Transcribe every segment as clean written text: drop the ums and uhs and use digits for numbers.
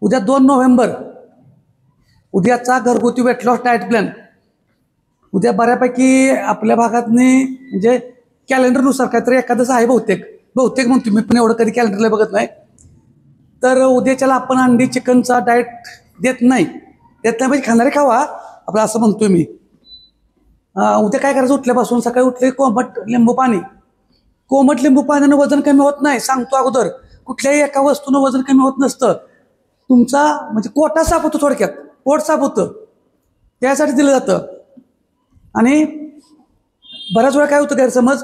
उद्या 2 नोव्हेंबर उद्याचा घरगुती वेट लॉस डाएट प्लॅन उद्या बऱ्यापैकी आपल्या भागातनी म्हणजे कॅलेंडरनुसार काहीतरी एखादंच आहे बहुतेक म्हणतो मी पण एवढं कधी कॅलेंडरला बघत नाही. तर उद्याच्याला आपण अंडी चिकनचा डाएट देत नाही म्हणजे खाणारे खावा आपलं असं म्हणतोय मी. उद्या काय करायचं उठल्यापासून सकाळी उठले कोमट लिंबू पाण्यानं वजन कमी होत नाही. सांगतो अगोदर कुठल्याही एका वस्तूनं वजन कमी होत नसतं. तुमचा म्हणजे कोटा साफ होतो, थोडक्यात पोट साफ होतं त्यासाठी दिलं जातं. आणि बऱ्याच वेळा काय होतं गैरसमज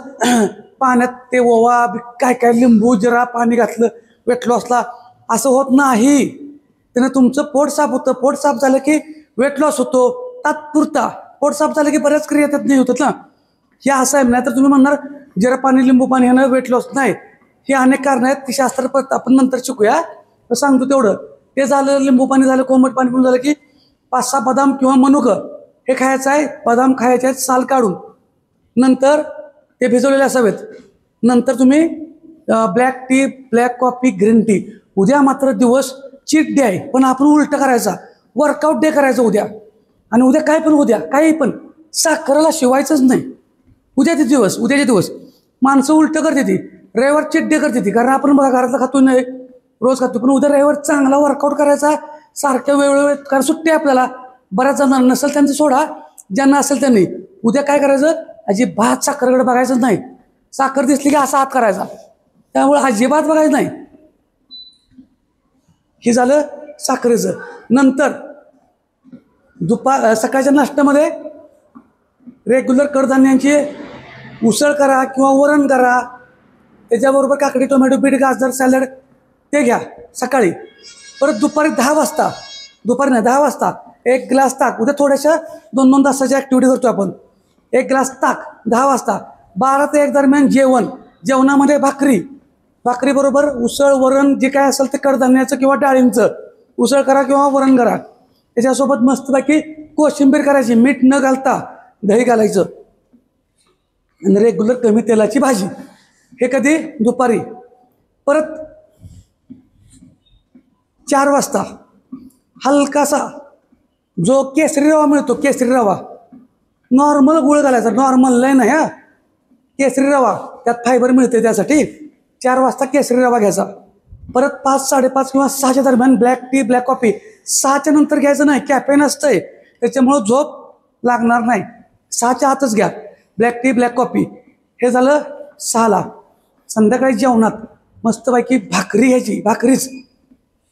पाण्यात ते ओवा काय लिंबू जरा पाणी घातलं वेट लॉसला, असं होत नाही. त्यानं तुमचं पोट साफ होतं. पोट साफ झालं की वेट लॉस होतो तात्पुरता. पोट साफ झालं की बऱ्याच क्रिया त्यात नाही होतात ना. हे असं आहे. नाही तर तुम्ही म्हणणार जरा पाणी लिंबू पाणी ह्यानं वेट लॉस नाही. हे अनेक कारण आहेत, ती शास्त्र आपण नंतर शिकूया. तर सांगतो तेवढं. ते झालं, लिंबू पाणी झालं, कोमट पाणी पण झालं की 5-6 बदाम किंवा मनुकं हे खायचं आहे. बदाम खायचे आहेत साल काढून, नंतर ते भिजवलेले असावेत. नंतर तुम्ही black tea, black coffee, green tea. उद्या मात्र दिवस चीट डे आहे, पण आपण उलटं करायचा, वर्कआउट डे करायचं उद्या. आणि उद्या काय पण उद्या काही पण साखरेला शिवायचंच नाही. उद्याचे दिवस माणसं उलटं करते ती. रविवार चीट डे करते ती, कारण आपण बघा घरातला खातो नाही, रोज खातो. पण उद्या रविवार चांगला वर्कआउट करायचा सारख्या वेळोवेळ, कारण सुट्टी आपल्याला. बऱ्याच जणांना नसेल त्यांचं सोडा, ज्यांना असेल त्यांनी उद्या काय करायचं, अजिबात साखरेकडे बघायचंच नाही. साखर दिसली की असा हात करायचा, त्यामुळे अजिबात बघायचं नाही. हे झालं साखरेचं. नंतर सकाळच्या नाश्त्यामध्ये रेग्युलर कडधान्यांची उसळ करा किंवा वरण करा, त्याच्याबरोबर काकडी, टोमॅटो, बीट, गाजर, सॅलड ते घ्या सकाळी. परत दुपारी 10 वाजता 1 ग्लास ताक. उद्या थोड्याशा 2-2 तासाची ॲक्टिव्हिटी करतो आपण. 1 ग्लास ताक 10 वाजता. 12 ते 1 दरम्यान जेवणामध्ये भाकरी बरोबर उसळ, वरण जे काय असेल ते कडधान्याचं किंवा डाळींचं उसळ करा किंवा वरण करा. त्याच्यासोबत मस्तपैकी कोशिंबीर करायची, मीठ न घालता दही घालायचं. आणि रेग्युलर कमी तेलाची भाजी. हे कधी दुपारी. परत 4 वाजता हलकासा जो केसरी रवा मिळतो, केसरी रवा, नॉर्मल गुळ घालायचा, नॉर्मल लय नाही हा, केसरी रवा, त्यात फायबर मिळते त्यासाठी. 4 वाजता केसरी रवा घ्यायचा. परत 5, 5:30 किंवा 6च्या दरम्यान ब्लॅक टी, ब्लॅक कॉफी. 6च्या नंतर घ्यायचं नाही, कॅफेन असतंय त्याच्यामुळं झोप लागणार नाही. 6च्या आतच घ्या ब्लॅक टी, ब्लॅक कॉफी. हे झालं 6ला. संध्याकाळी जेवणात मस्तपैकी भाकरी घ्यायची, भाकरीच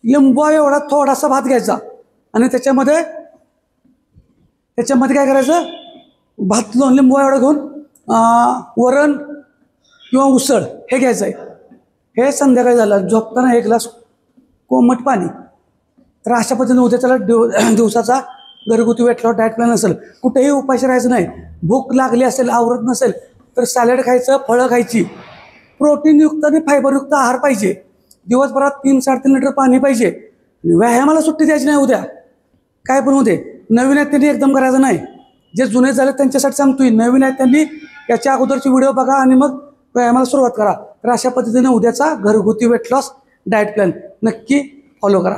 लिंबू एवढा थोडासा भात घ्यायचा. आणि त्याच्यामध्ये काय करायचं, भात लिंबू एवढा घेऊन वरण किंवा उसळ हे घ्यायचं आहे. हे संध्याकाळी झालं. झोपताना 1 ग्लास कोमट पाणी. तर अशा पद्धतीने उद्या त्याला दिवसाचा घरगुती वेट लॉस डाएट प्लॅन असेल. कुठेही उपाशी राहायचं नाही. भूक लागली असेल, आवरत नसेल तर सॅलड खायचं, फळं खायची. प्रोटीनयुक्त आणि फायबरयुक्त आहार पाहिजे. दिवसभरात 3-3.5 लिटर पाणी पाहिजे. व्यायामाला सुट्टी द्यायची नाही उद्या. काय पण होते, नवीन आहेत त्यांनी एकदम करायचं नाही. जे जुने झाले त्यांच्यासाठी सांगतोय. नवीन आहेत त्यांनी याच्या अगोदरची व्हिडिओ बघा आणि मग व्यायामाला सुरुवात करा. तर अशा पद्धतीने उद्याचा घरगुती वेट लॉस डाएट प्लॅन नक्की फॉलो करा.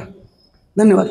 धन्यवाद.